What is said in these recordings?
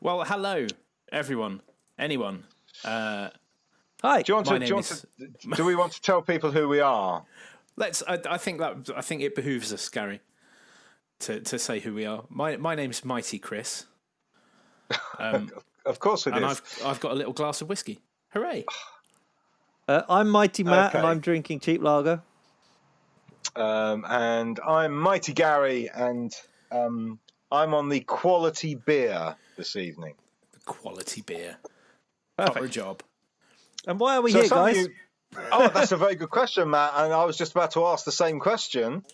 Well, hello, everyone, anyone. Hi. Do we want to tell people who we are? Let's. I think it behooves us, Gary, to say who we are. My name's Mighty Chris. Of course it and is. I've got a little glass of whiskey. Hooray! I'm Mighty Matt, Okay. and I'm drinking cheap lager. And I'm Mighty Gary, and I'm on the quality beer this evening. Quality beer. Perfect. Proper job. And why are we here, guys? Oh, that's a very good question, Matt. And I was just about to ask the same question.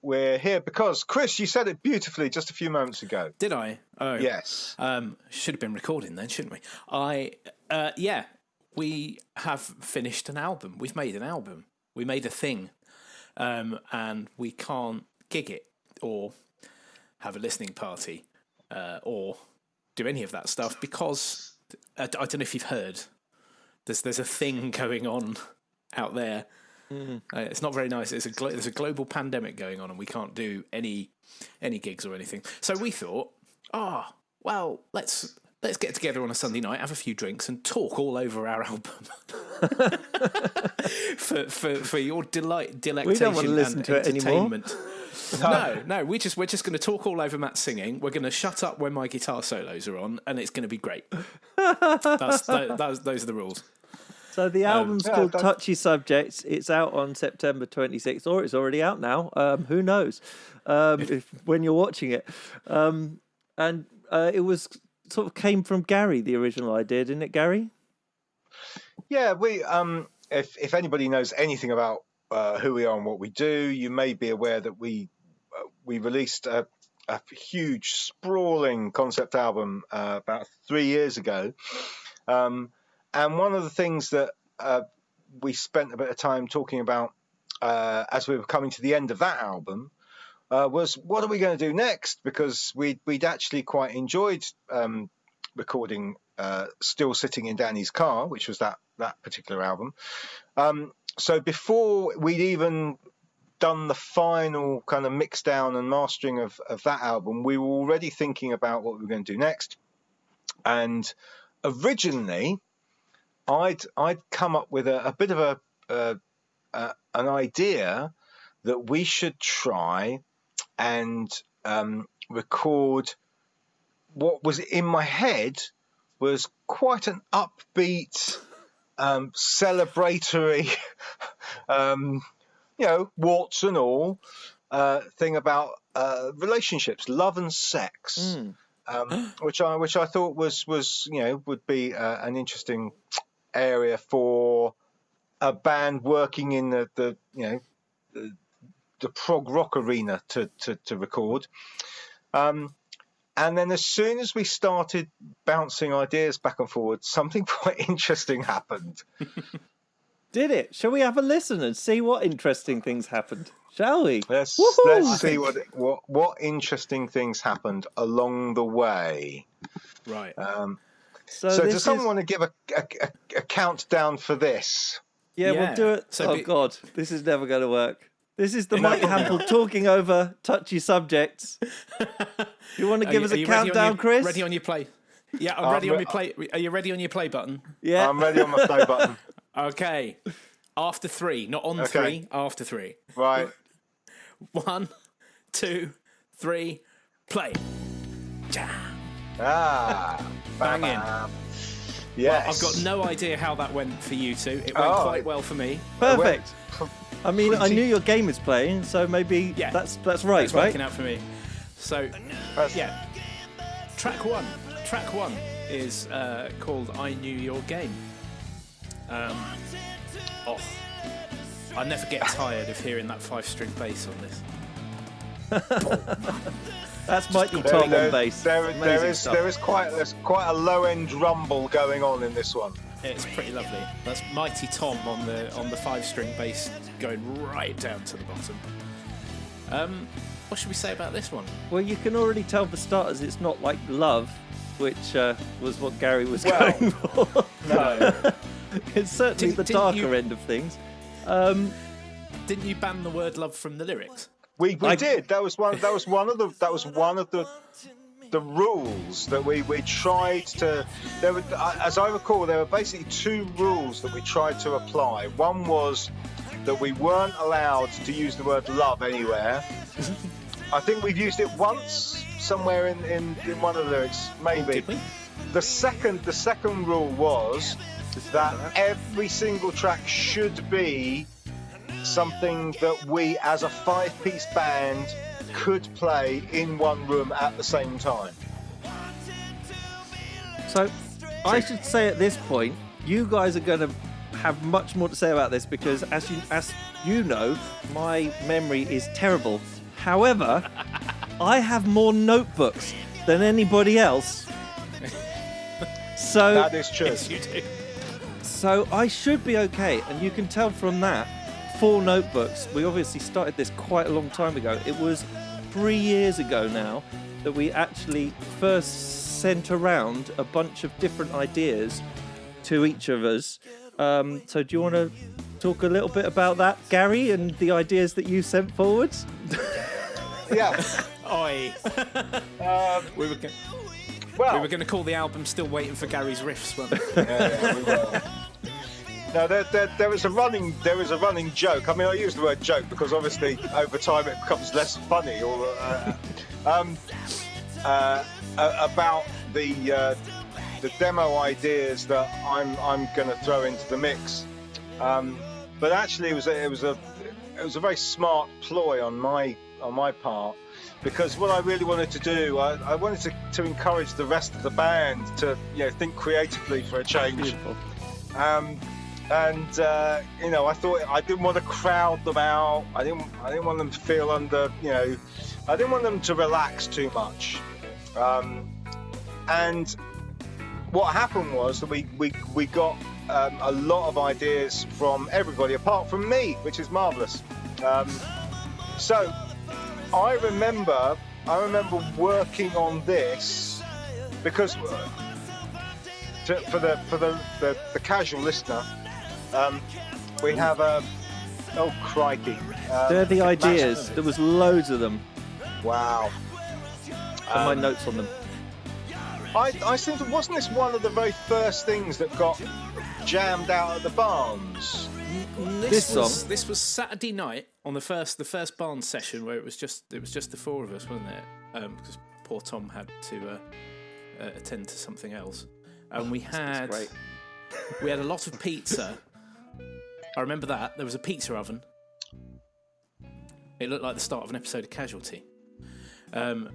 We're here because, Chris, you said it beautifully just a few moments ago. Did I? Oh, yes. Should have been recording then, shouldn't we? We have finished an album. We've made an album. We made a thing. And we can't gig it or have a listening party or do any of that stuff because I don't know if you've heard. There's a thing going on out there. It's not very nice. There's a global pandemic going on, and we can't do any gigs or anything. So we thought, let's get together on a Sunday night, have a few drinks, and talk all over our album for your delectation. We don't want to listen to it anymore. No, we're just going to talk all over Matt singing. We're going to shut up when my guitar solos are on, and it's going to be great. Those are the rules. So the album's called Touchy Subjects. It's out on September 26th, or it's already out now. Who knows when you're watching it. And it was sort of came from Gary, the original idea, didn't it, Gary? Yeah, we. If anybody knows anything about who we are and what we do, you may be aware that we released a huge, sprawling concept album about 3 years ago. And one of the things that we spent a bit of time talking about as we were coming to the end of that album was what are we going to do next? Because we'd actually quite enjoyed recording Still Sitting in Danny's Car, which was that particular album. So before we'd even done the final kind of mix down and mastering of that album, we were already thinking about what we were going to do next. And originally, I'd come up with a bit of an idea that we should try and record what was in my head was quite an upbeat, celebratory, warts and all, thing about relationships, love and sex, which I thought was would be an interesting area for a band working in the prog rock arena to record. And then as soon as we started bouncing ideas back and forward, something quite interesting happened. Did it? Shall we have a listen and see what interesting things happened? Shall we? Let's see what interesting things happened along the way. Right. So does someone want to give a countdown for this? Yeah, we'll do it. So God, this is never going to work. This is the Mike Hample talking over touchy subjects. You want to give us a countdown, Chris? Ready on your play? Yeah, I'm ready on my play. Are you ready on your play button? Yeah. I'm ready on my play button. Okay. After three, not on three, after three. Right. 1, 2, 3, play. Bang in. Yes. Well, I've got no idea how that went for you two. It went quite well for me. Perfect. I mean, I knew your game was playing, so maybe that's right, it's working out for me. So, Track one is called I Knew Your Game. I never get tired of hearing that 5-string bass on this. That's Mighty Tom on bass. There is quite a low end rumble going on in this one. It's pretty lovely. That's Mighty Tom on the 5-string bass going right down to the bottom. What should we say about this one? Well, you can already tell for starters it's not like Love, which was what Gary was going for. No. It's certainly the darker end of things. Didn't you ban the word love from the lyrics? We did. That was one of the the rules that we tried to. There were, as I recall, there were basically 2 rules that we tried to apply. One was that we weren't allowed to use the word love anywhere. I think we've used it once somewhere in one of the lyrics, maybe. Did we? The second rule was that every single track should be something that we, as a 5-piece band, could play in one room at the same time. So, I should say at this point, you guys are going to have much more to say about this because, as you know, my memory is terrible. However, I have more notebooks than anybody else. So That is true. Yes, you do. So I should be okay, and you can tell from that 4 notebooks. We obviously started this quite a long time ago. It was 3 years ago now that we actually first sent around a bunch of different ideas to each of us. So do you want to talk a little bit about that, Gary, and the ideas that you sent forwards? Yeah. Oi. We were going to call the album "Still Waiting for Gary's Riffs," weren't we? Yeah, we will. No, there is a running joke. I mean, I use the word joke because obviously over time it becomes less funny. Or about the demo ideas that I'm going to throw into the mix. But actually, it was a very smart ploy on my part. Because what I really wanted to do, I wanted to encourage the rest of the band to, think creatively for a change. Beautiful. I thought I didn't want to crowd them out. I didn't want them to feel under, I didn't want them to relax too much. And what happened was that we got a lot of ideas from everybody apart from me, which is marvelous. So. I remember working on this because for the casual listener, we have oh crikey! They're the ideas. There was loads of them. Wow! And my notes on them. I think wasn't this one of the very first things that got jammed out at the Barnes? This was Saturday night on the first Barnes session where it was just the 4 of us, wasn't it? Because poor Tom had to attend to something else, and we had a lot of pizza. I remember that there was a pizza oven. It looked like the start of an episode of Casualty. And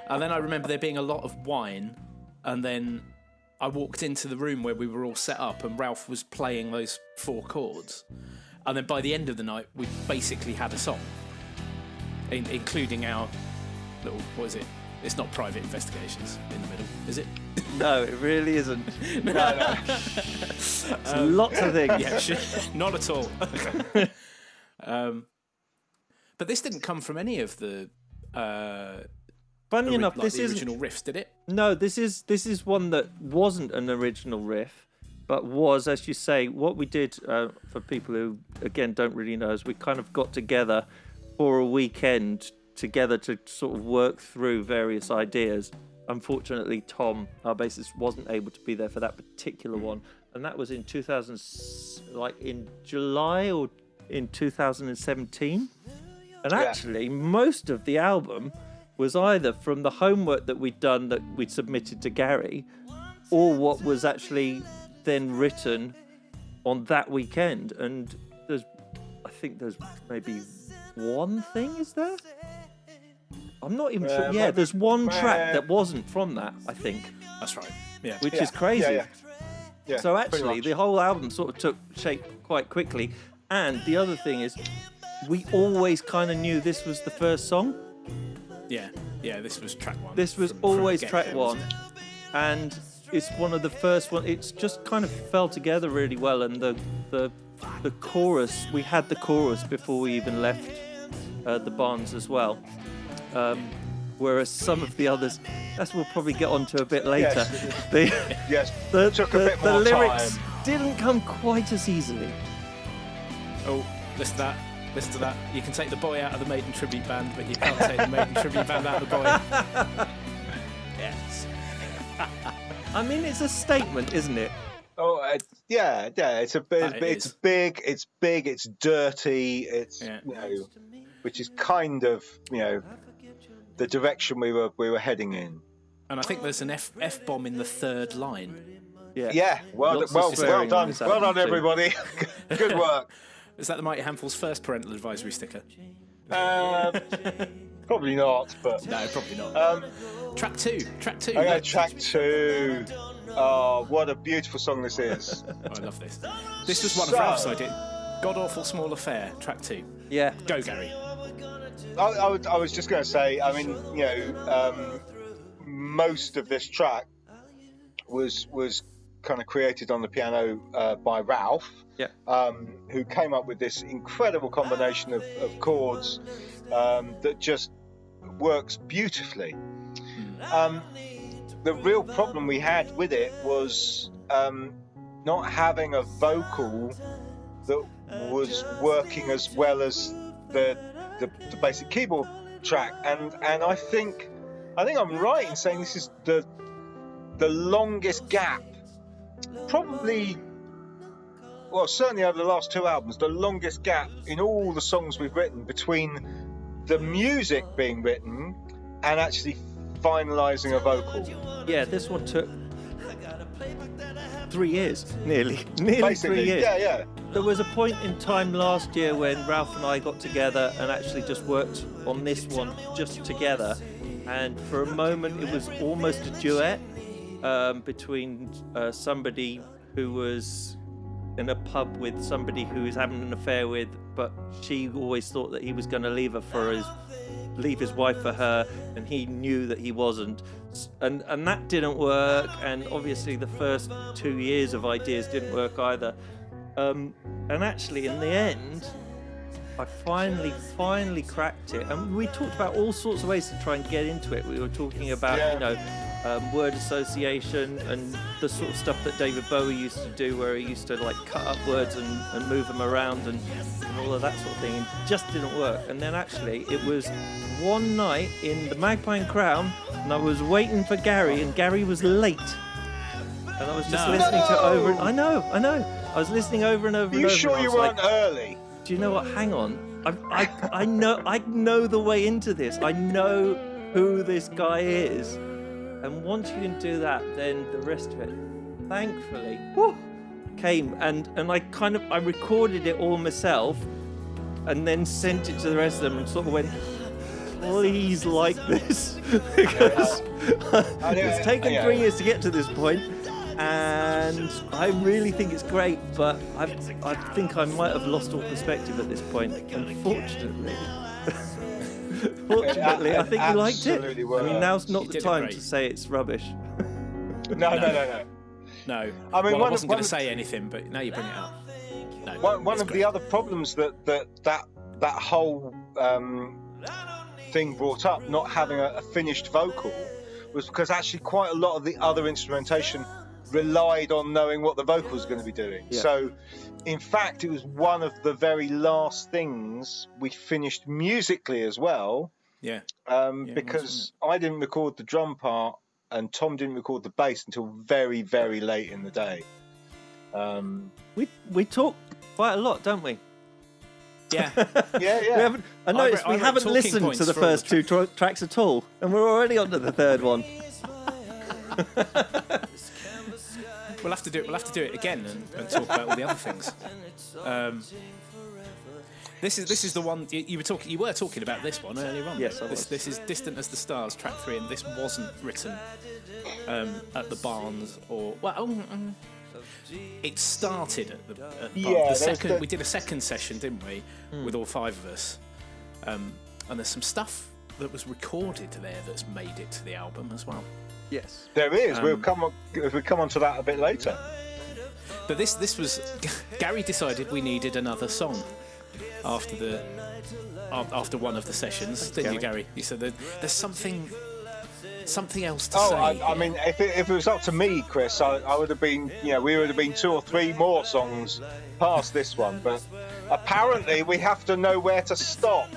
then I remember there being a lot of wine, and then I walked into the room where we were all set up and Ralph was playing those 4 chords. And then by the end of the night, we basically had a song, including our little, what is it? It's not Private Investigations in the middle, is it? No, it really isn't. No. Lots of things. Yeah, not at all. But this didn't come from any of the... Funny enough, this is isn't original riffs, did it? No, this is one that wasn't an original riff, but was, as you say, what we did for people who again don't really know is we kind of got together for a weekend together to sort of work through various ideas. Unfortunately, Tom, our bassist, wasn't able to be there for that particular one, and that was in in July or in 2017. And actually, most of the album was either from the homework that we'd done that we'd submitted to Gary, or what was actually then written on that weekend. And I think there's maybe one thing, is there? I'm not even sure. Yeah, there's one track that wasn't from that, I think. That's right. Yeah. Which is crazy. Yeah, so actually, the whole album sort of took shape quite quickly. And the other thing is, we always kind of knew this was the first song. Yeah, this was track 1. This was always track 1, and it's one of the first one. It's just kind of fell together really well, and the chorus. We had the chorus before we even left the Barnes as well. Whereas some of the others, we'll probably get onto a bit later. Took a bit more the lyrics time. didn't come quite as easily. Oh, listen to that. Listen to that. You can take the boy out of the Maiden tribute band, but you can't take the Maiden tribute band out of the boy. Yes. I mean, it's a statement, isn't it? Oh, yeah. It's big. It's dirty. It's which is kind of the direction we were heading in. And I think there's an F bomb in the third line. Yeah. Well done, everybody. Good work. Is that the Mighty Handful's first parental advisory sticker? Probably not, but no, probably not. Track two. Okay, track 2. Oh, what a beautiful song this is. I love this. This was one of Ralph's I did. Godawful Small Affair, track 2. Yeah. Go, Gary. I was just going to say, I mean, most of this track was kind of created on the piano by Ralph, who came up with this incredible combination of chords that just works beautifully. The real problem we had with it was not having a vocal that was working as well as the basic keyboard track, and I think I'm right in saying this is the longest gap, probably, well, certainly over the last 2 albums, the longest gap in all the songs we've written between the music being written and actually finalising a vocal. Yeah, this one took 3 years, nearly Basically, 3 years. Yeah. There was a point in time last year when Ralph and I got together and actually just worked on this one just together, and for a moment it was almost a duet between somebody who was in a pub with somebody who was having an affair with, but she always thought that he was going to leave his wife for her, and he knew that he wasn't, and that didn't work, and obviously the first 2 years of ideas didn't work either, and actually in the end I finally cracked it, and we talked about all sorts of ways to try and get into it. We were talking about word association and the sort of stuff that David Bowie used to do, where he used to like cut up words and move them around and all of that sort of thing, and it just didn't work. And then actually it was one night in the Magpie and Crown, and I was waiting for Gary, and Gary was late, and I was just listening to over and I know I was listening over and over. Are you sure you weren't early? Do you know what? Hang on. I know the way into this. I know who this guy is. And once you can do that, then the rest of it, thankfully, came. And I recorded it all myself and then sent it to the rest of them and sort of went, please like this. Because it's taken 3 years to get to this point. And I really think it's great, but I think I might have lost all perspective at this point. Unfortunately, I think you liked it. I mean, now's not the time to say it's rubbish. No. I mean, I wasn't going to say anything, but now you bring it up. No, one of the other problems that whole thing brought up, not having a finished vocal, was because actually quite a lot of the other instrumentation relied on knowing what the vocal was going to be doing. Yeah. So, in fact, it was one of the very last things we finished musically as well. Yeah. Because I didn't record the drum part and Tom didn't record the bass until very, very late in the day. We talk quite a lot, don't we? Yeah. Yeah. We haven't listened to the first 2 tracks at all, and we're already on to the third one. We'll have to do it again and talk about all the other things. This is the one you were talking about this one earlier on. Yes, I was. This is Distant as the Stars, track 3, and this wasn't written at the Barnes or it started at the second. We did a second session, didn't we, with all 5 of us, and there's some stuff that was recorded there that's made it to the album as well. Yes, there is. We'll come on to that a bit later. But this was Gary decided we needed another song after one of the sessions, didn't you, Gary? You said there's something else to say. I mean, if it was up to me, Chris, I would have been, we would have been 2 or 3 more songs past this one. But apparently we have to know where to stop.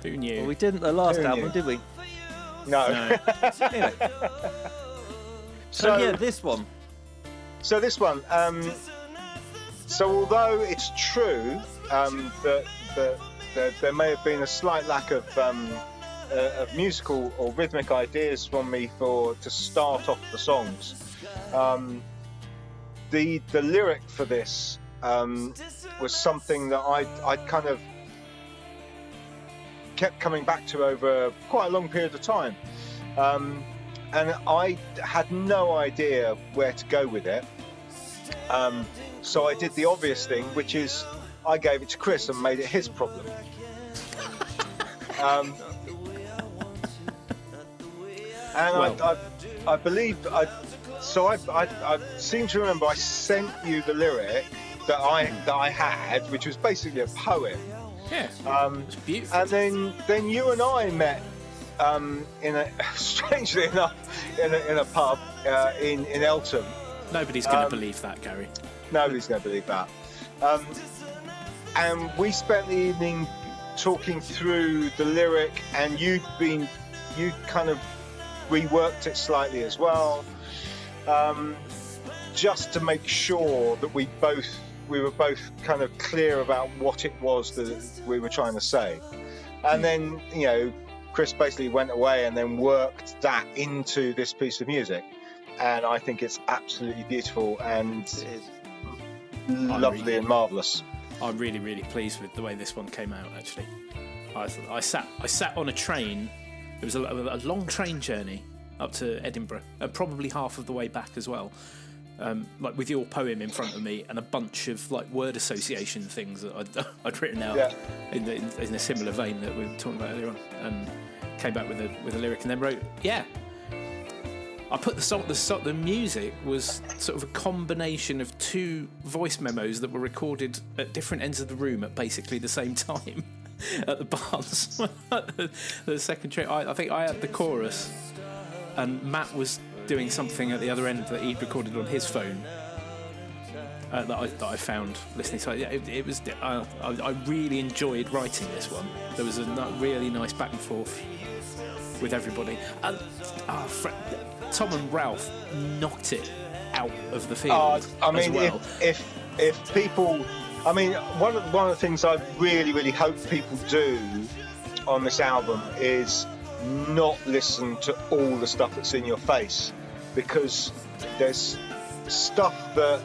Who knew? Well, we didn't the last Who album, knew? did we? No. Anyway. So yeah, this one. So this one. So although it's true that there may have been a slight lack of musical or rhythmic ideas from me to start off the songs, the lyric for this was something that I kind of kept coming back to over quite a long period of time, and I had no idea where to go with it. So I did the obvious thing, which is I gave it to Chris and made it his problem. And I believe I seem to remember I sent you the lyric that I had, which was basically a poem. Yeah, it's beautiful. And then you and I met strangely enough in a pub in Eltham. Nobody's going to believe that, Gary. Nobody's going to believe that. And we spent the evening talking through the lyric, and you kind of reworked it slightly as well, just to make sure that we were both kind of clear about what it was that we were trying to say. And then, Chris basically went away and then worked that into this piece of music. And I think it's absolutely beautiful and lovely and marvellous. I'm really, really pleased with the way this one came out, actually. I sat on a train. It was a long train journey up to Edinburgh, and probably half of the way back as well. Like with your poem in front of me and a bunch of like word association things that I'd written out in a similar vein that we were talking about earlier on, and came back with a lyric, and then wrote, I put the music was sort of a combination of two voice memos that were recorded at different ends of the room at basically the same time at the bars. The second track, I think I had the chorus, and Matt was doing something at the other end that he'd recorded on his phone that I found listening. So it was. I really enjoyed writing this one. There was a really nice back and forth with everybody, and Tom and Ralph knocked it out of the field. I mean, as well. if people, I mean, one of the things I really, really hope people do on this album is not listen to all the stuff that's in your face, because there's stuff that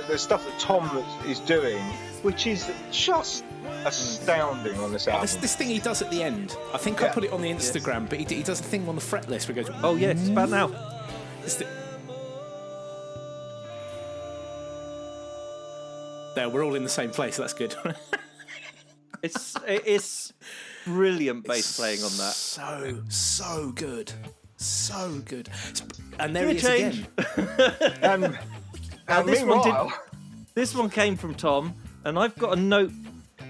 there's stuff that Tom is doing which is just astounding on this album. This thing he does at the end, I think I put it on the Instagram, but he does a thing on the fret list where he goes, oh yeah, it's about now. There, we're all in the same place. That's good. It's brilliant bass playing on that. So good. And there Good he is change. And again. meanwhile, this one came from Tom, and I've got a note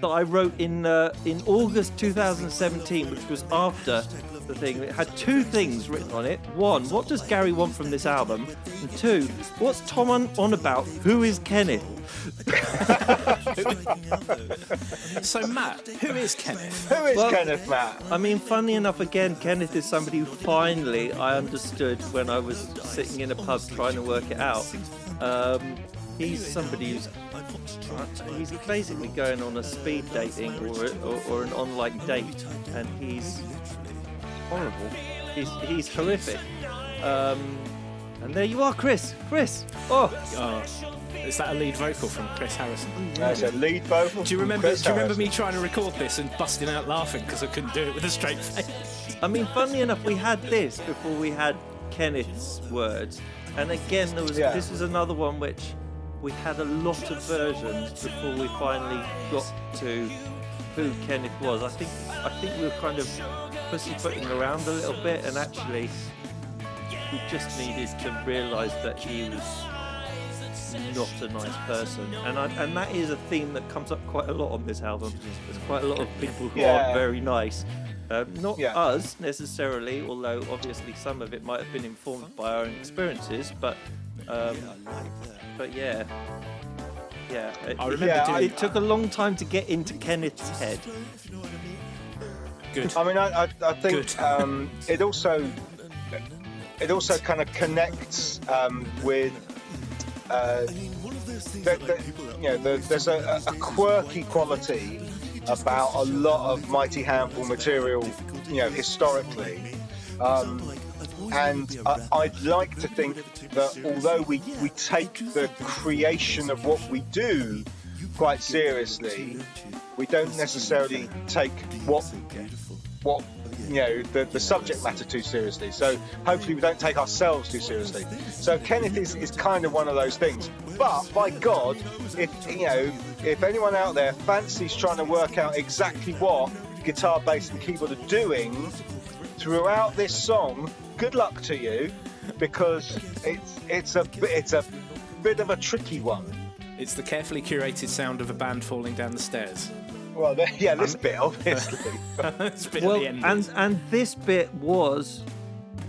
that I wrote in August 2017, which was after the thing. It had two things written on it. One, what does Gary want from this album? And two, what's Tom on about? Who is Kenneth? So Matt, who is Kenneth? Who is Kenneth, Matt? I mean, funny enough, again, Kenneth is somebody who finally I understood when I was sitting in a pub trying to work it out. He's somebody he's basically going on a speed dating or an online date, and he's horrible. He's horrific. And there you are, Chris. Oh. Is that a lead vocal from Chris Harrison? That's a lead vocal. Do you remember me trying to record this and busting out laughing because I couldn't do it with a straight face? I mean, funnily enough, we had this before we had Kenneth's words, and again this was another one which we had a lot of versions before we finally got to who Kenneth was. I think we were kind of pussyfooting around a little bit, and actually we just needed to realise that he was not a nice person, and that is a theme that comes up quite a lot on this album. There's quite a lot of people who aren't very nice. Not us necessarily, although obviously some of it might have been informed by our own experiences, but yeah, Yeah, I remember it took a long time to get into Kenneth's head. Good. I mean, I think it also kind of connects with there's a quirky quality about a lot of Mighty Handful material, historically. And I'd like to think that although we take the creation of what we do quite seriously, we don't necessarily take what the subject matter too seriously. So hopefully we don't take ourselves too seriously. So Kenneth is kind of one of those things. But by God, if anyone out there fancies trying to work out exactly what guitar, bass, and keyboard are doing throughout this song, good luck to you, because it's a bit of a tricky one. It's the carefully curated sound of a band falling down the stairs. Well, this bit, obviously. This bit at the end. And this bit was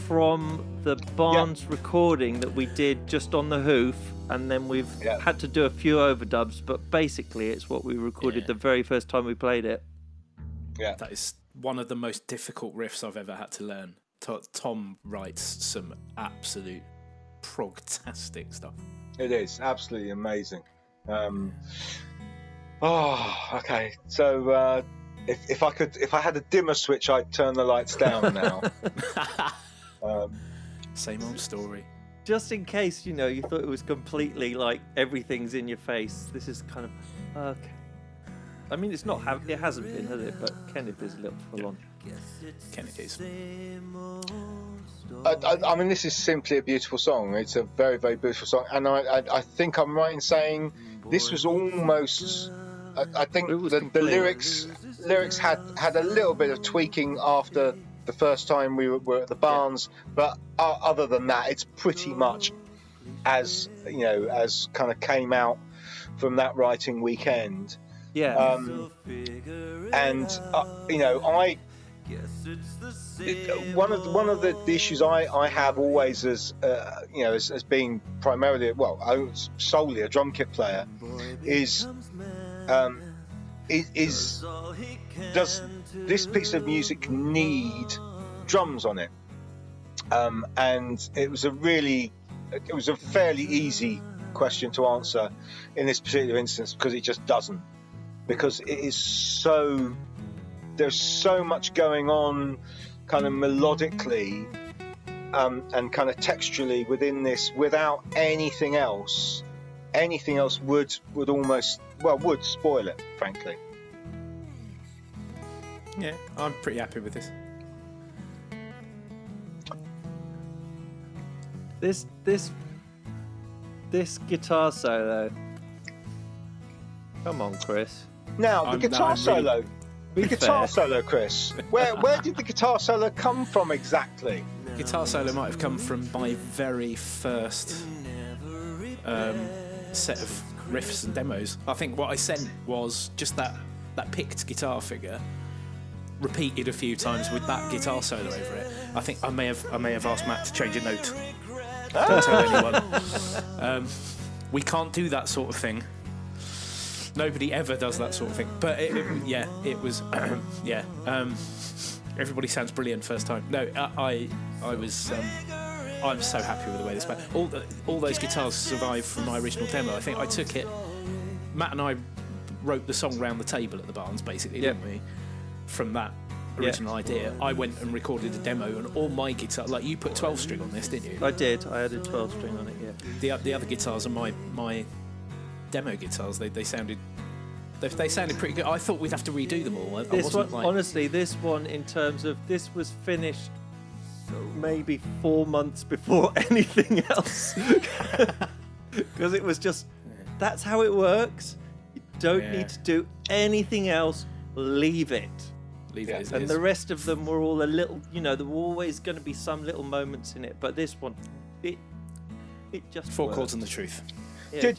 from the Barnes recording that we did just on the hoof, and then we've had to do a few overdubs, but basically it's what we recorded the very first time we played it. Yeah. That is one of the most difficult riffs I've ever had to learn. Tom writes some absolute progtastic stuff. It is absolutely amazing. Okay. So if I had a dimmer switch, I'd turn the lights down now. Same old story. Just in case, you thought it was completely like everything's in your face. This is kind of okay. I mean, it's not. It hasn't been, has it? But Kenneth is a little full on. Kenneth is. I mean, this is simply a beautiful song. It's a very, very beautiful song, and I think I'm right in saying this was almost. I think the lyrics had a little bit of tweaking after the first time we were at the Barnes, but other than that, it's pretty much as kind of came out from that writing weekend. Yeah. One of the issues I have always as being primarily solely a drum kit player is does this piece of music need drums on it? And it was a fairly easy question to answer in this particular instance, because it just doesn't. Because it is there's so much going on kind of melodically and kind of texturally within this without anything else. Anything else would spoil it, frankly. Yeah, I'm pretty happy with this. This guitar solo. Come on, Chris. Now, the guitar solo. The guitar solo, Chris. Where did the guitar solo come from exactly? Guitar solo might have come from my very first set of riffs and demos. I think what I sent was just that picked guitar figure repeated a few times with that guitar solo over it. I think I may have asked Matt to change a note. Don't tell anyone. We can't do that sort of thing. Nobody ever does that sort of thing. But it was everybody sounds brilliant first time. No, I was. I'm so happy with the way this band. All those guitars survived from my original demo. I think I took it. Matt and I wrote the song round the table at the Barnes, basically, didn't we? From that original idea, I went and recorded a demo, and all my guitar, like you put 12 string on this, didn't you? I did. I added 12 string on it. Yeah. The other guitars are my demo guitars. They sounded pretty good. I thought we'd have to redo them all. Honestly, this one in terms of this was finished maybe 4 months before anything else, because it was just that's how it works. You don't need to do anything else. Leave it. And the rest of them were all a little. There were always going to be some little moments in it, but this one, it just four worked. chords and the truth. Yeah,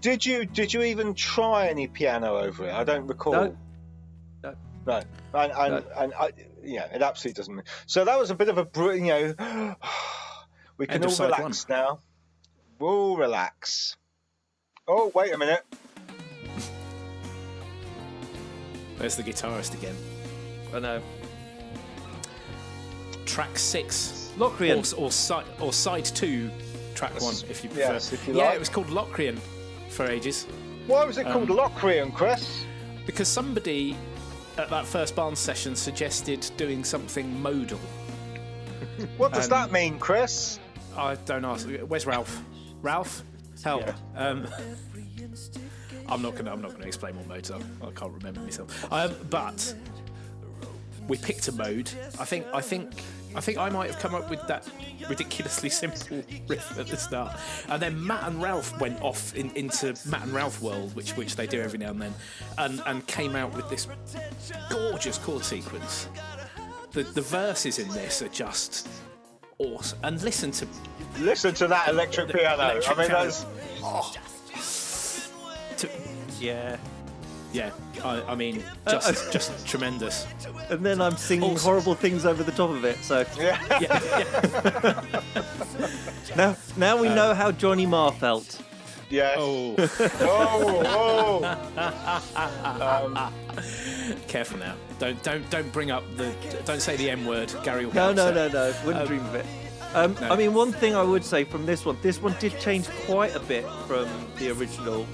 Did you even try any piano over it? I don't recall. No. And it absolutely doesn't. So that was a bit of a we can all relax now. We'll relax. Oh, wait a minute. There's the guitarist again. I know. Track 6. Locrian. Or side 2, track 1, if you prefer. Yes, if you yeah, like. it was called Locrian for ages. Why was it called Locrian, Chris? Because somebody at that first Barnes session suggested doing something modal. What does that mean, Chris? I don't ask. Where's Ralph? Ralph? Help. Yeah. I'm not gonna explain what modes are. I can't remember myself. But we picked a mode. I think I might have come up with that ridiculously simple riff at the start, and then Matt and Ralph went off into Matt and Ralph world, which they do every now and then, and came out with this gorgeous chord sequence. The verses in this are just awesome, and listen to that electric piano. electric I mean, piano. that's Yeah, I mean, just tremendous. And then I'm singing horrible things over the top of it. So now we know how Johnny Marr felt. yes. Oh, oh. Careful now. Don't bring up don't say the M word. Gary will No. get upset. Wouldn't dream of it. No. I mean, one thing I would say from this one did change quite a bit from the original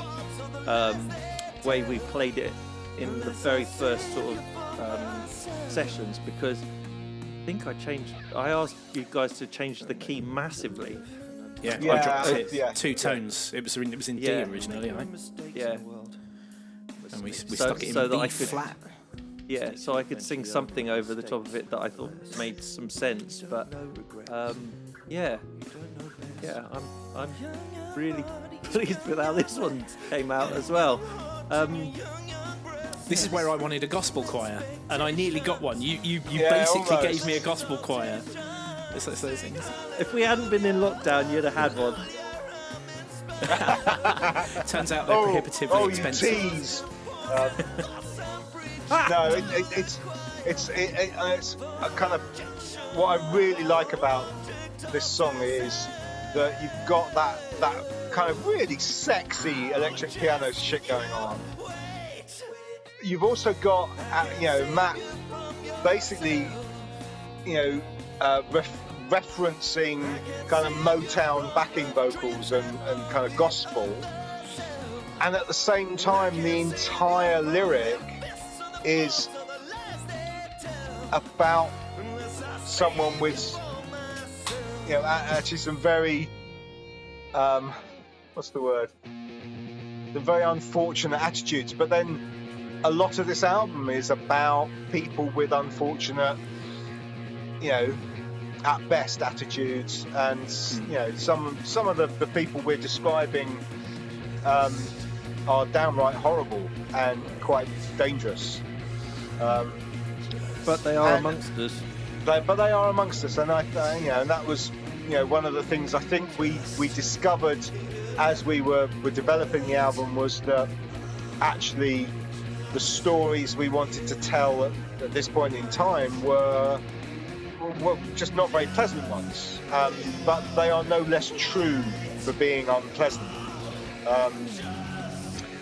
way we played it in the very first sort of sessions, because I think I asked you guys to change the key massively. Yeah, Yeah, I dropped it yeah. 2 tones. It was in D originally, I think. Yeah. And we stuck it in so that B I could, flat. Yeah, so I could sing something over the top of it that I thought made some sense. But yeah, I'm really pleased with how this one came out as well. This is where I wanted a gospel choir, and I nearly got one. You Yeah, basically almost. gave me a gospel choir. It's like those things. If we hadn't been in lockdown, you'd have had one. Turns out they're prohibitively expensive. You tease. No, it's a kind of what I really like about this song is that you've got that kind of really sexy electric piano shit going on. You've also got Matt basically referencing kind of Motown backing vocals and kind of gospel, and at the same time the entire lyric is about someone with actually some very what's the word, the very unfortunate attitudes, but then a lot of this album is about people with unfortunate at best attitudes, and some of the people we're describing are downright horrible and quite dangerous. But they are amongst us. But they are amongst us, and and that was one of the things I think we discovered as we were developing the album, was that actually the stories we wanted to tell at this point in time were just not very pleasant ones, but they are no less true for being unpleasant.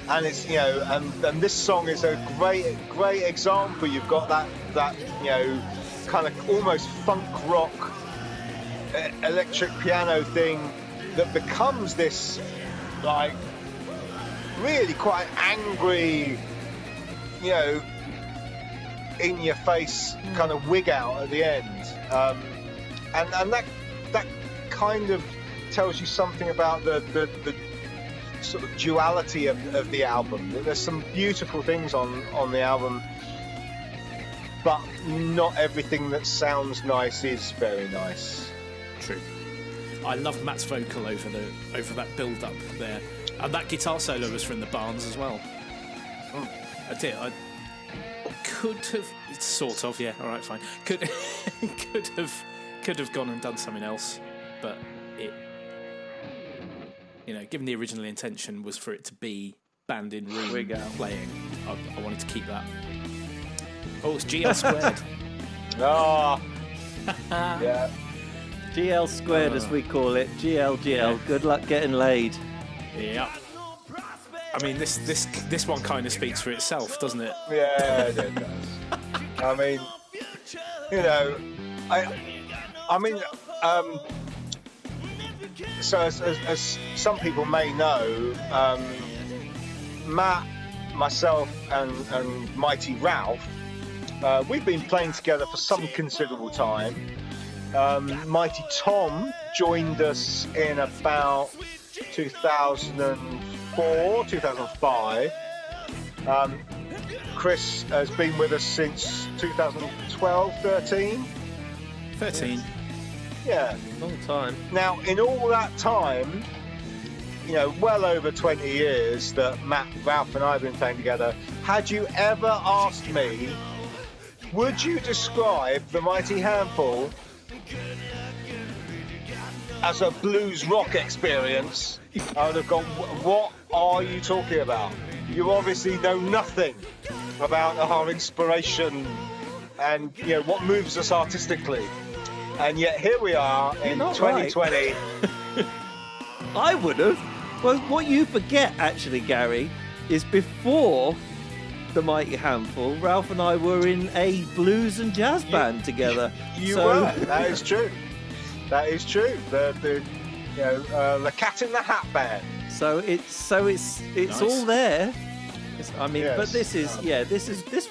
And it's and this song is a great example. You've got that kind of almost funk rock electric piano thing that becomes this like really quite angry, in your face kind of wig out at the end, and that kind of tells you something about the sort of duality of the album. There's some beautiful things on the album, but not everything that sounds nice is very nice. True. I loved Matt's vocal over that build up there, and that guitar solo was from the Barnes as well. I did. I could have sort of, yeah. All right, fine. Could have gone and done something else, but it, given the original intention was for it to be band in room playing, I wanted to keep that. Oh, it's GL squared. Yeah. GL squared, as we call it. GL. Good luck getting laid. Yeah. I mean, this one kind of speaks for itself, doesn't it? Yeah, it does. I mean, I mean, so as some people may know, Matt, myself, and Mighty Ralph, we've been playing together for some considerable time. Mighty Tom joined us in about 2004, 2005. Chris has been with us since 2012, 13. 13. Yeah. Long time. Now, in all that time, well over 20 years that Matt, Ralph and I have been playing together, had you ever asked me, would you describe the Mighty Handful as a blues rock experience, I would have gone, what are you talking about? You obviously know nothing about our inspiration and what moves us artistically. And yet here we are in 2020. Right. I would have. Well, what you forget, actually, Gary, is before the Mighty Handful, Ralph and I were in a blues and jazz band together. You were. That is true. That is true. The Cat in the Hat band. So it's nice. All there. Yes. But this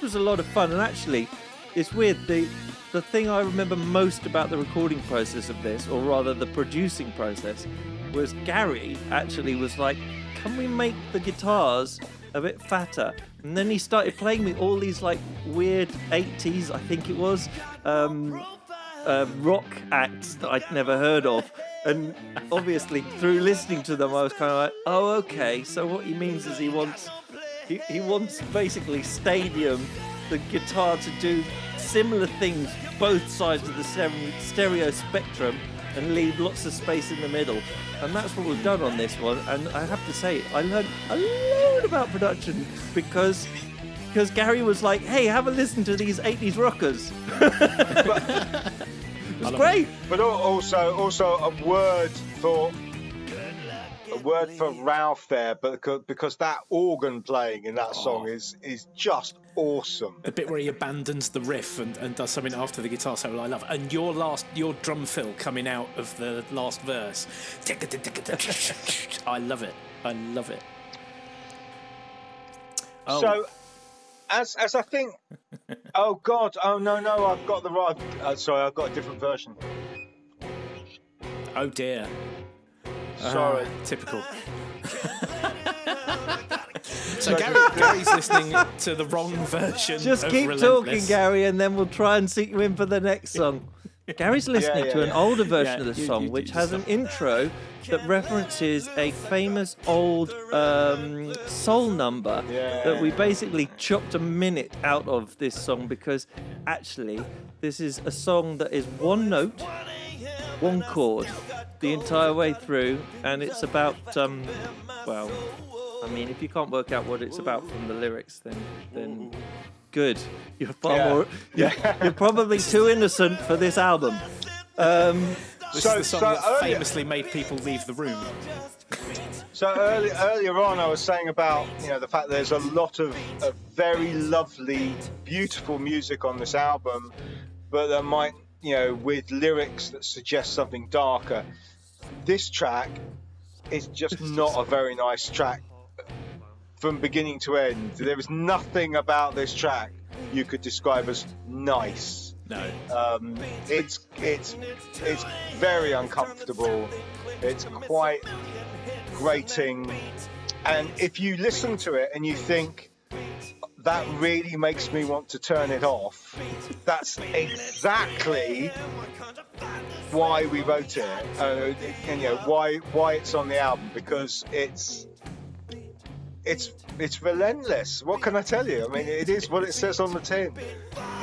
was a lot of fun, and actually, it's weird. The thing I remember most about the recording process of this, or rather the producing process, was Gary actually was like, can we make the guitars a bit fatter? And then he started playing me all these like weird 80s, I think it was, rock acts that I'd never heard of. And obviously through listening to them, I was kind of like, oh, okay. So what he means is he wants basically stadium, the guitar to do similar things both sides of the stereo spectrum and leave lots of space in the middle. And that's what we've done on this one. And I have to say, I learned a lot about production because Gary was like, hey, have a listen to these 80s rockers. It was great. But also a word for Ralph there, because that organ playing in that song is just awesome. A bit where he abandons the riff and does something after the guitar solo I love. And your drum fill coming out of the last verse. I love it. I love it. Oh. So, as I think, oh God, oh no, I've got the right. Sorry, I've got a different version. Oh dear. Sorry. Typical. So Gary's listening to the wrong version. Just of keep Relentless. talking, Gary, and then we'll try and seek you in for the next song. Gary's listening to an older version of the song, which has an intro that references a famous old soul number that we basically chopped a minute out of this song, because actually this is a song that is one note, one chord the entire way through, and it's about if you can't work out what it's about from the lyrics, then good. You're more. You're probably too innocent for this album. This is the song that famously made people leave the room. So earlier on, I was saying about the fact that there's a lot of very lovely, beautiful music on this album, but there might with lyrics that suggest something darker. This track is just not a very nice track from beginning to end. There is nothing about this track you could describe as nice. No. It's very uncomfortable. It's quite grating. And if you listen to it and you think, that really makes me want to turn it off, that's exactly why we wrote it. Why it's on the album, because it's relentless. What can I tell you? I mean, it is what it says on the tin.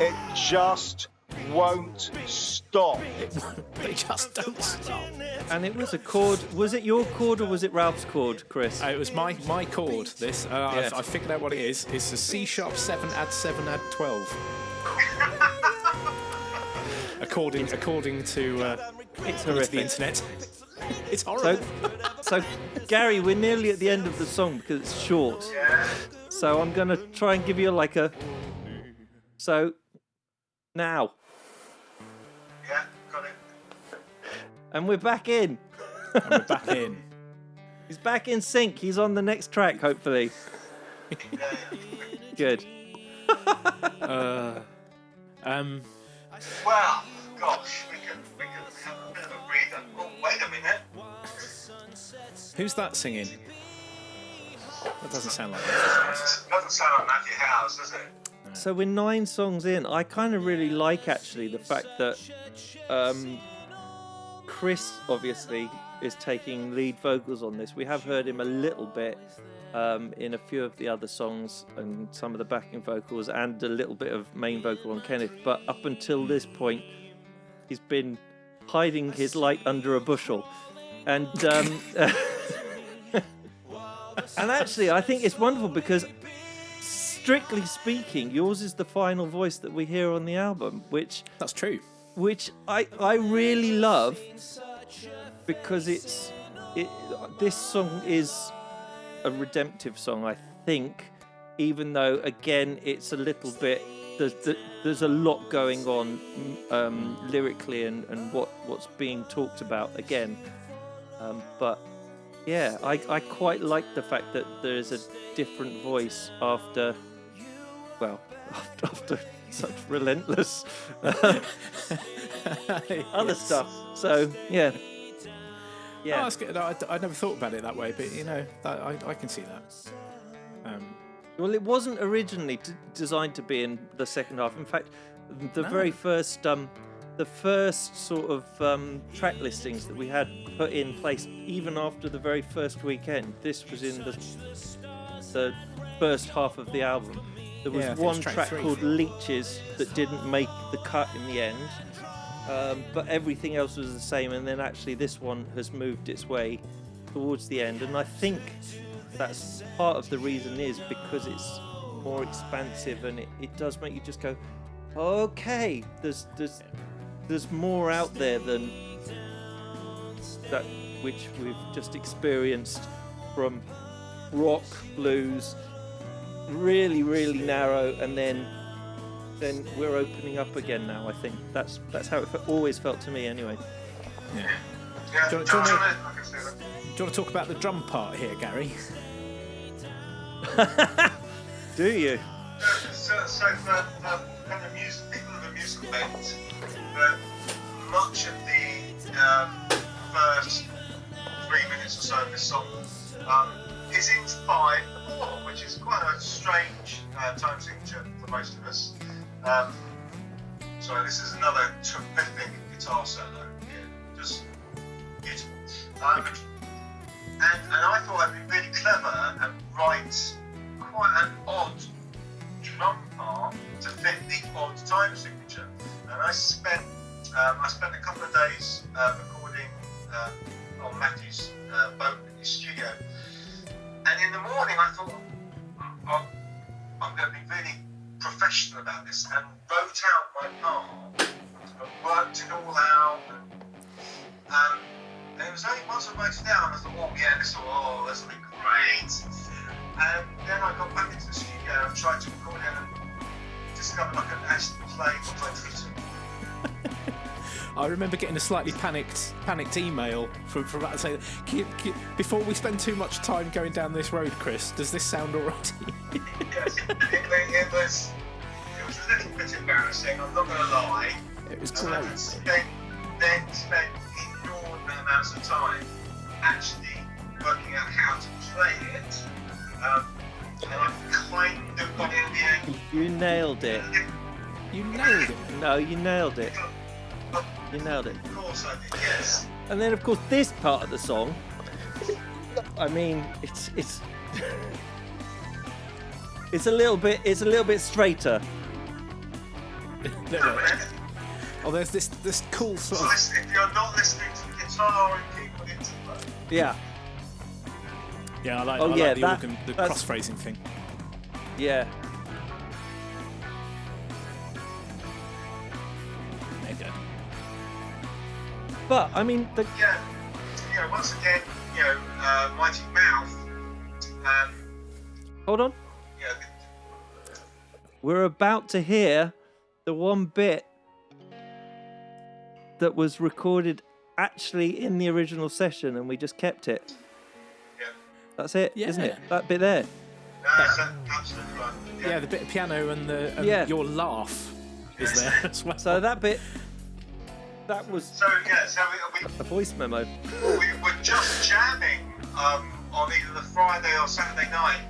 It just won't stop. They just don't stop. And it was a chord. Was it your chord or was it Ralph's chord, Chris? It was my chord. This I figured out what it is. It's a C sharp 7 add 7 add 12. A according to it's the horrific. internet. It's horrible. So, Gary, we're nearly at the end of the song because it's short. So I'm going to try and give you like a... So, now. Yeah, got it. And we're back in. And we're back in. He's back in sync. He's on the next track, hopefully. Good. Well, gosh, we can have a bit of a breather. Oh, wait a minute. Who's that singing? That doesn't sound like that. Doesn't sound like Matthew Howes, does it? So we're 9 songs in. I kind of really like, actually, the fact that Chris, obviously, is taking lead vocals on this. We have heard him a little bit in a few of the other songs and some of the backing vocals and a little bit of main vocal on Kenneth. But up until this point, he's been hiding his light under a bushel. And and actually, I think it's wonderful because, strictly speaking, yours is the final voice that we hear on the album, which That's true. which I really love because this song is a redemptive song, I think, even though again it's a little bit there's a lot going on lyrically and what's being talked about again, but yeah, I quite like the fact that there is a different voice after such relentless other stuff. So yeah. Oh, that's good. I never thought about it that way, but I can see that. Well, it wasn't originally designed to be in the second half. In fact, the very first sort of track listings that we had put in place, even after the very first weekend, this was in the first half of the album. There was one track called Leeches that didn't make the cut in the end, but everything else was the same. And then actually this one has moved its way towards the end, and I think that's part of the reason is because it's more expansive and it does make you just go, okay, there's more out there than that which we've just experienced from rock, blues, really, really narrow, and then we're opening up again now. I think that's how it always felt to me anyway. Yeah. Do you want to talk about the drum part here, Gary? Do you? So for kind of people of the musical bent, much of the first 3 minutes or so of this song is in 5/4, which is quite a strange time signature for most of us. So this is another terrific guitar solo here, just beautiful. And I thought I'd be really clever and write quite an odd drum part to fit the odd time signature. And I spent a couple of days recording on Matthew's boat in his studio. And in the morning I thought, I'm going to be really professional about this, and wrote out my part and worked it all out. And it was only once I wrote it down, I thought, this will be great. And then I got back into the studio and tried to record it and discovered I couldn't actually play what I'd written. I remember getting a slightly panicked email from that saying, before we spend too much time going down this road, Chris, does this sound alright? Yes, it was a little bit embarrassing, I'm not going to lie. It was great. great. And then spent inordinate amounts of time actually working out how to play it. And I kind of got it in the end. You nailed it. You nailed it. No, you nailed it. You nailed it. Of course I did, yes. And then, of course, this part of the song. I mean, it's it's a little bit straighter. Oh, there's this cool sort of. If you're not listening to the guitar and keyboard interplay. Yeah. Yeah, I like the organ, the cross phrasing thing. Yeah. There you go. But I mean, once again, Mighty Mouth. Hold on. We're about to hear the one bit that was recorded actually in the original session, and we just kept it. Yeah. That's it, isn't it? That bit there. That's absolutely right. Yeah, the bit of piano and your laugh is there as well. So that bit, that was we a voice memo. We were just jamming on either the Friday or Saturday night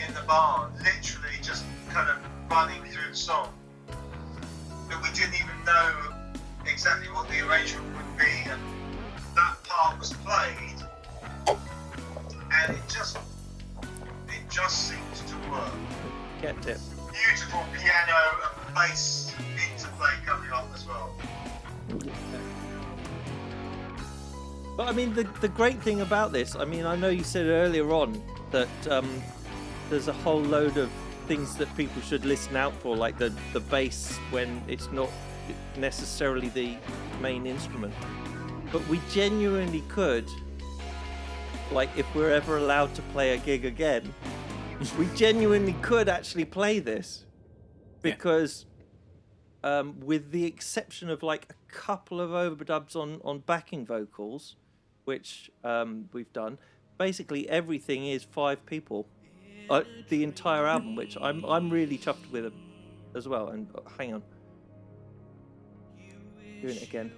in the bar, literally just kind of running through the song. But we didn't even know exactly what the arrangement would be, and that part was played, and it just seemed to work. Kept it. Beautiful piano and bass interplay coming up as well. But I mean, the great thing about this, I mean, I know you said earlier on that there's a whole load of things that people should listen out for, like the bass when it's not necessarily the main instrument. But we genuinely could, like, if we're ever allowed to play a gig again, we genuinely could actually play this, because with the exception of like a couple of overdubs on backing vocals, which we've done, basically everything is 5 people. The entire album, which I'm really chuffed with it as well. And hang on, doing it again.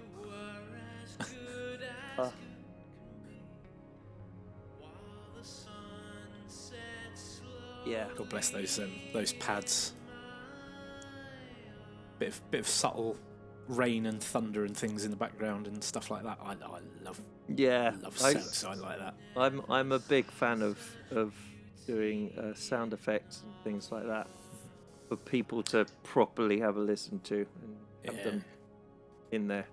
Yeah. God bless those pads. Bit of subtle rain and thunder and things in the background and stuff like that. I love. Yeah. I love sounds like that. I'm a big fan of doing sound effects and things like that for people to properly have a listen to and have them in there.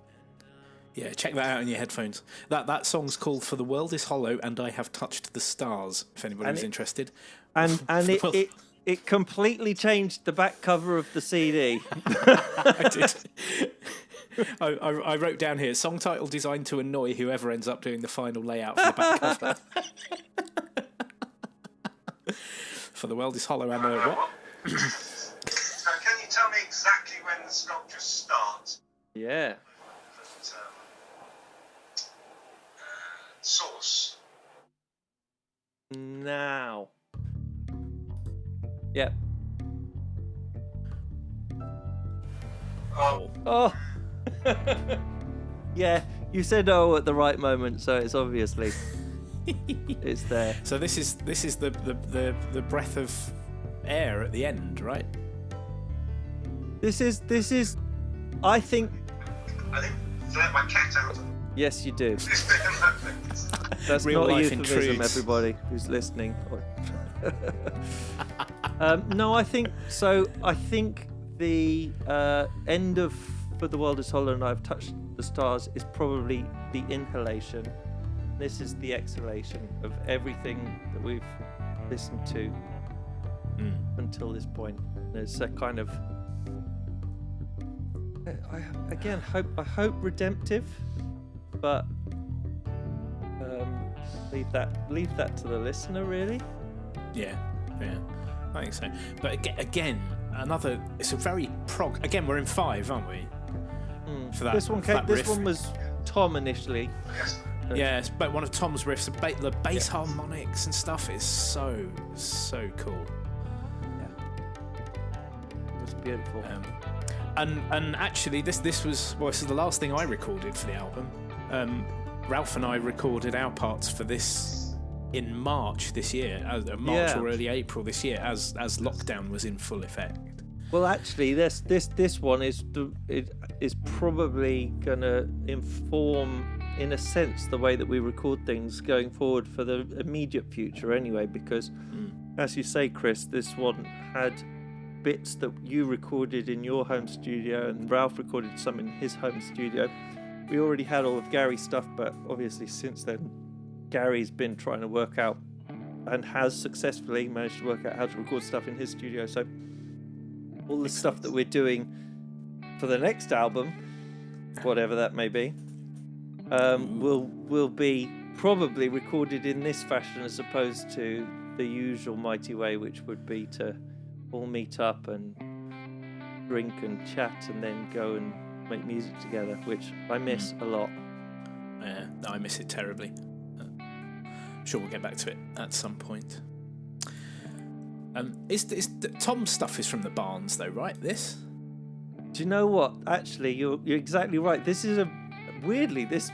Yeah, check that out in your headphones. That song's called "For the World Is Hollow and I Have Touched the Stars." If anybody's interested, and it completely changed the back cover of the CD. I did. I wrote down here, song title designed to annoy whoever ends up doing the final layout for the back cover. For the World Is Hollow and what? So can you tell me exactly when the Sculptress starts? Yeah. Source. Now. Yep. Oh. Yeah, you said "oh" at the right moment, so it's obviously it's there. So this is the breath of air at the end, right? This is. I think. Let my cat out. Yes, you do. That's Real not a life euphemism, intrudes. everybody who's listening. No, I think so. I think the end of "For the World Is Hollow and I've Touched the Stars" is probably the inhalation. This is the exhalation of everything that we've listened to until this point. There's a kind of, I hope redemptive, but leave that to the listener, really. Yeah, I think so. But again, it's a very prog. Again, we're in 5, aren't we? For that, this one was Tom initially. Yeah, but one of Tom's riffs, the bass harmonics and stuff is so cool. Yeah, it was beautiful. And actually, this was the last thing I recorded for the album. Ralph and I recorded our parts for this in March this year, March or early April this year, as lockdown was in full effect. Well, actually, this one is probably going to inform, in a sense, the way that we record things going forward for the immediate future, anyway. Because, as you say, Chris, this one had bits that you recorded in your home studio, and Ralph recorded some in his home studio. We already had all of Gary's stuff, but obviously since then, Gary's been trying to work out, and has successfully managed to work out how to record stuff in his studio. So all the stuff that we're doing for the next album, whatever that may be, will be probably recorded in this fashion as opposed to the usual Mighty way, which would be to all meet up and drink and chat and then go and make music together, which I miss a lot. Yeah, I miss it terribly. Sure, we'll get back to it at some point. Tom's stuff is from the Barnes, though, right? This? Do you know what? Actually, you're exactly right. This is weirdly this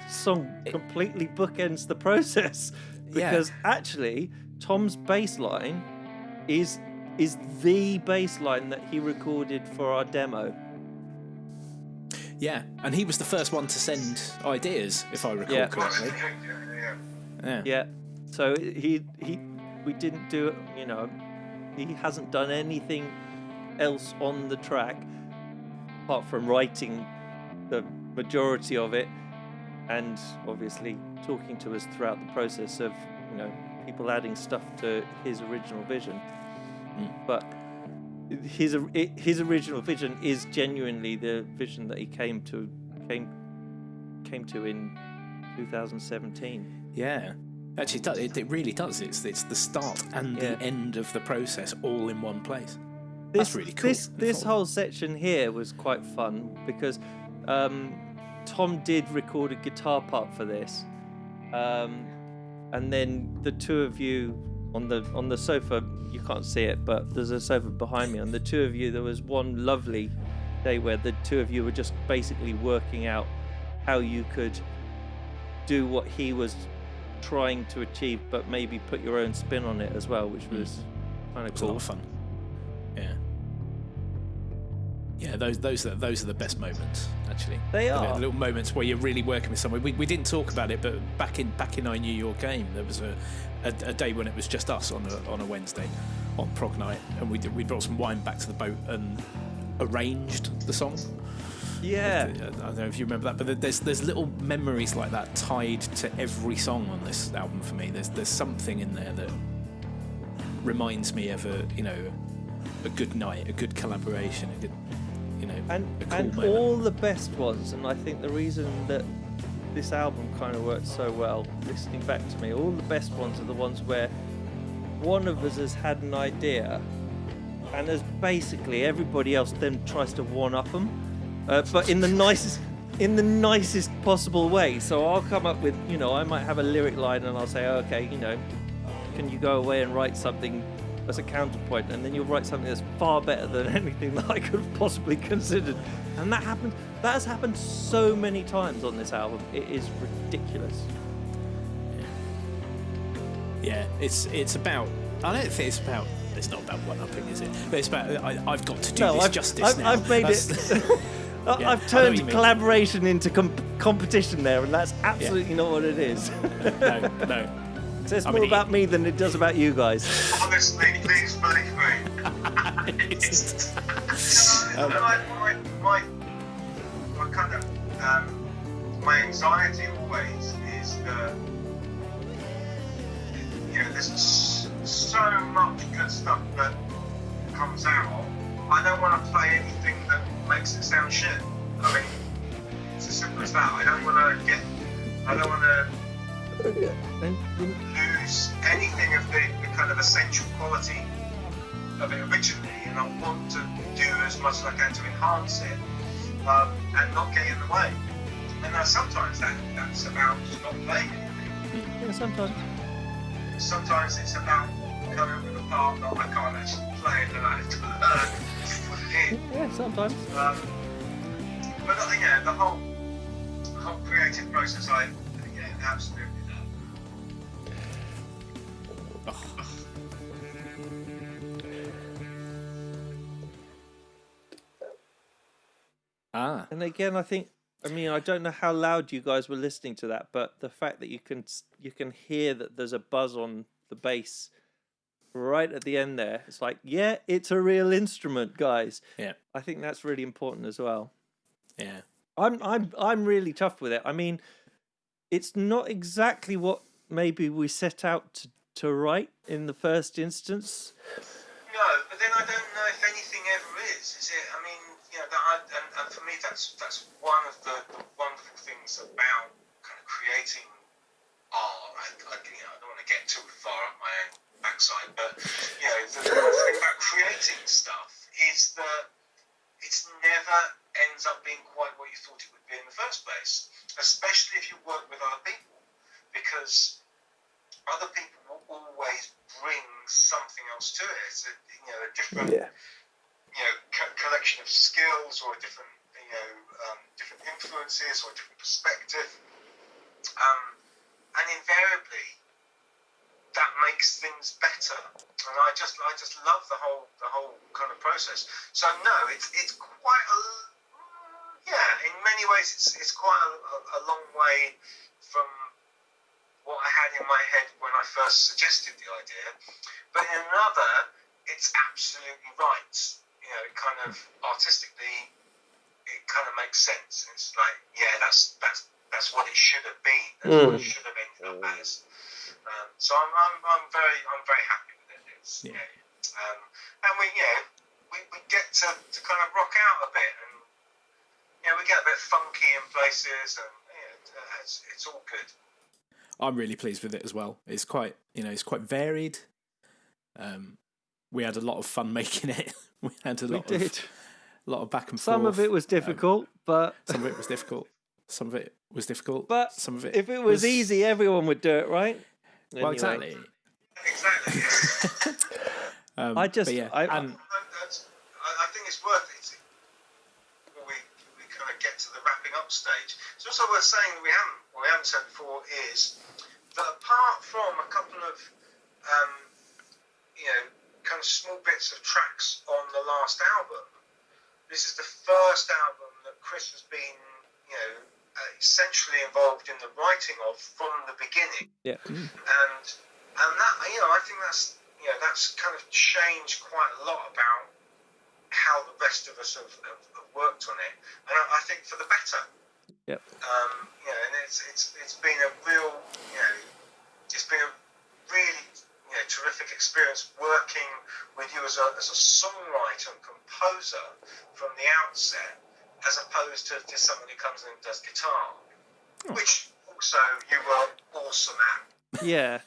song completely bookends the process because actually Tom's bass line is the bass line that he recorded for our demo. Yeah, and he was the first one to send ideas, if I recall correctly. Yeah. So we didn't do it. You know, he hasn't done anything else on the track apart from writing the majority of it, and obviously talking to us throughout the process of people adding stuff to his original vision. But his original vision is genuinely the vision that he came to in 2017. Yeah, actually, it really does. It's the start and the end of the process all in one place. That's really cool. This whole section here was quite fun because Tom did record a guitar part for this, and then the two of you on the sofa, you can't see it, but there's a sofa behind me. And the two of you, there was one lovely day where the two of you were just basically working out how you could do what he was trying to achieve, but maybe put your own spin on it as well, which was kind of cool. A lot of fun. Yeah, those are the best moments. Actually, they are the little moments where you're really working with someone. We didn't talk about it, but back in I Knew Your Game, there was a day when it was just us on a Wednesday on prog night, and we brought some wine back to the boat and arranged the song. Yeah, I don't know if you remember that, but there's little memories like that tied to every song on this album for me. There's something in there that reminds me of a good night, a good collaboration, a good and moment. All the best ones. And I think the reason that this album kind of works so well, listening back to me, all the best ones are the ones where one of us has had an idea, and as basically everybody else then tries to one-up them, but in the nicest possible way. So I'll come up with, I might have a lyric line and I'll say, okay, can you go away and write something as a counterpoint, and then you'll write something that's far better than anything that I could have possibly considered. And that has happened so many times on this album. It is ridiculous. Yeah, it's about, I don't think it's about, it's not about one-upping, is it? But it's about, I've got to do this justice now. I've made it I've turned collaboration into competition there, and that's absolutely not what it is. No. It says more about me than it does about you guys. Honestly, please believe me. My kind of my anxiety always is that there's so much good stuff that comes out. I don't want to play anything that makes it sound shit. I mean, it's as simple as that. I don't want to lose anything of the kind of essential quality of it originally, and I want to do as much as I can to enhance it and not get in the way. And now sometimes that's about just not playing anything. Yeah, sometimes. Sometimes it's about coming up with a part that I can't actually play and then I have to learn to put it in. Yeah, sometimes. But the whole creative process, I absolutely love. And again, I don't know how loud you guys were listening to that, but the fact that you can hear that there's a buzz on the bass right at the end there, it's like, yeah, it's a real instrument, guys. Yeah, I think that's really important as well. Yeah, I'm really tough with it. I mean, it's not exactly what maybe we set out to write in the first instance. No, but then I don't know if anything ever is it? I mean, and for me, that's one of the wonderful things about other people, because other people will always bring something else to it. It's a different collection of skills, or a different different influences, or a different perspective, and invariably that makes things better. And I just love the whole kind of process. So no, it's quite in many ways it's quite a long way from what I had in my head when I first suggested the idea, but in another, it's absolutely right. It kind of artistically, it kind of makes sense. It's like, that's what it should have been. That's what it should have ended up as. So I'm very happy with it. It's, and we get to kind of rock out a bit, and we get a bit funky in places, and it's all good. I'm really pleased with it as well. It's quite varied. We had a lot of fun making it. We had a lot of back and forth. Some of it was difficult, but some of it was difficult. Some of it was difficult. But some of it, if it was easy, everyone would do it, right? Well, exactly. Exactly. I think it's worth it. Before we kind of get to the wrapping up stage, it's also worth saying that we haven't said before is that apart from a couple of kind of small bits of tracks on the last album, this is the first album that Chris has been essentially involved in the writing of from the beginning. Yeah. And that I think that's kind of changed quite a lot about how the rest of us have worked on it, and I think for the better. Yep. And it's been a real it's been a really terrific experience working with you as a songwriter and composer from the outset, as opposed to just someone who comes in and does guitar, which also you were awesome at. Yeah.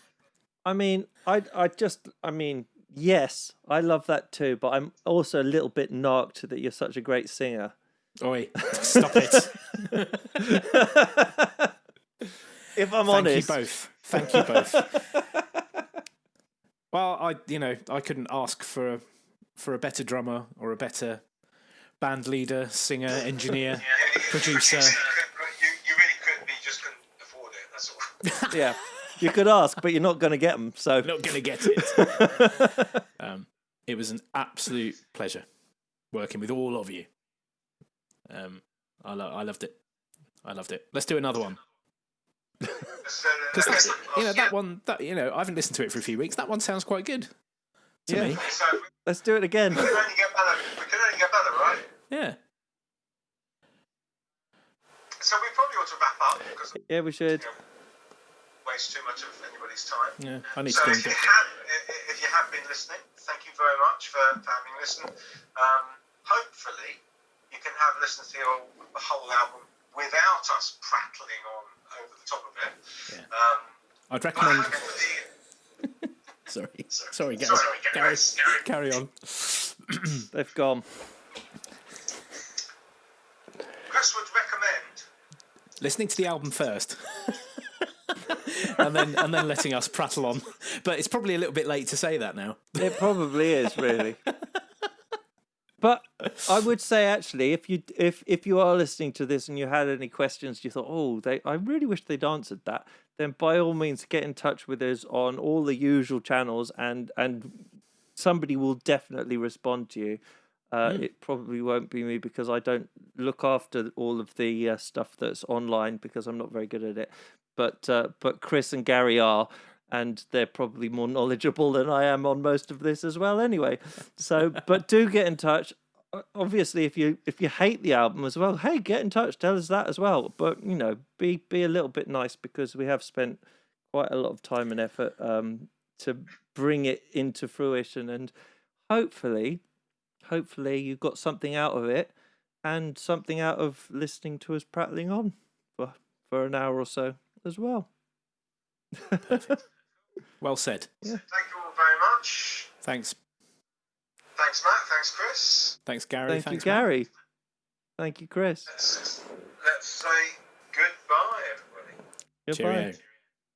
Yes, I love that too, but I'm also a little bit narked that you're such a great singer. Oi, stop it. If I'm honest. Thank you both. Well, I couldn't ask for a better drummer or a better band leader, singer, engineer, producer. You really could, but you just couldn't afford it, that's all. Yeah. You could ask, but you're not going to get them. So not going to get it. It was an absolute pleasure working with all of you. I loved it. Let's do another one. Because that one, I haven't listened to it for a few weeks. That one sounds quite good to me. So let's do it again. We can only get better, right? Yeah. So we probably ought to wrap up, because we should. Waste too much of anybody's time. Yeah, I need so to if you have been listening, thank you very much for having listened. Hopefully you can have listened to the whole album without us prattling on over the top of it. Yeah. I'd recommend. Sorry, Gary. Carry on. They've gone. Chris would recommend listening to the album first. and then letting us prattle on. But it's probably a little bit late to say that now. It probably is, really. But I would say, actually, if you are listening to this and you had any questions, you thought, I really wish they'd answered that, then by all means get in touch with us on all the usual channels, and somebody will definitely respond to you. It probably won't be me, because I don't look after all of the stuff that's online, because I'm not very good at it. But Chris and Gary are, and they're probably more knowledgeable than I am on most of this as well. Anyway, so but do get in touch. Obviously, if you hate the album as well, hey, get in touch. Tell us that as well. But be a little bit nice, because we have spent quite a lot of time and effort to bring it into fruition, and hopefully you got something out of it, and something out of listening to us prattling on for an hour or so as well. Perfect. Well said. Yeah. Thank you all very much. Thanks. Thanks, Matt. Thanks, Chris. Thanks, Gary. Thanks, Gary. Matt. Thank you, Chris. Let's say goodbye, everybody. Goodbye. Cheerio.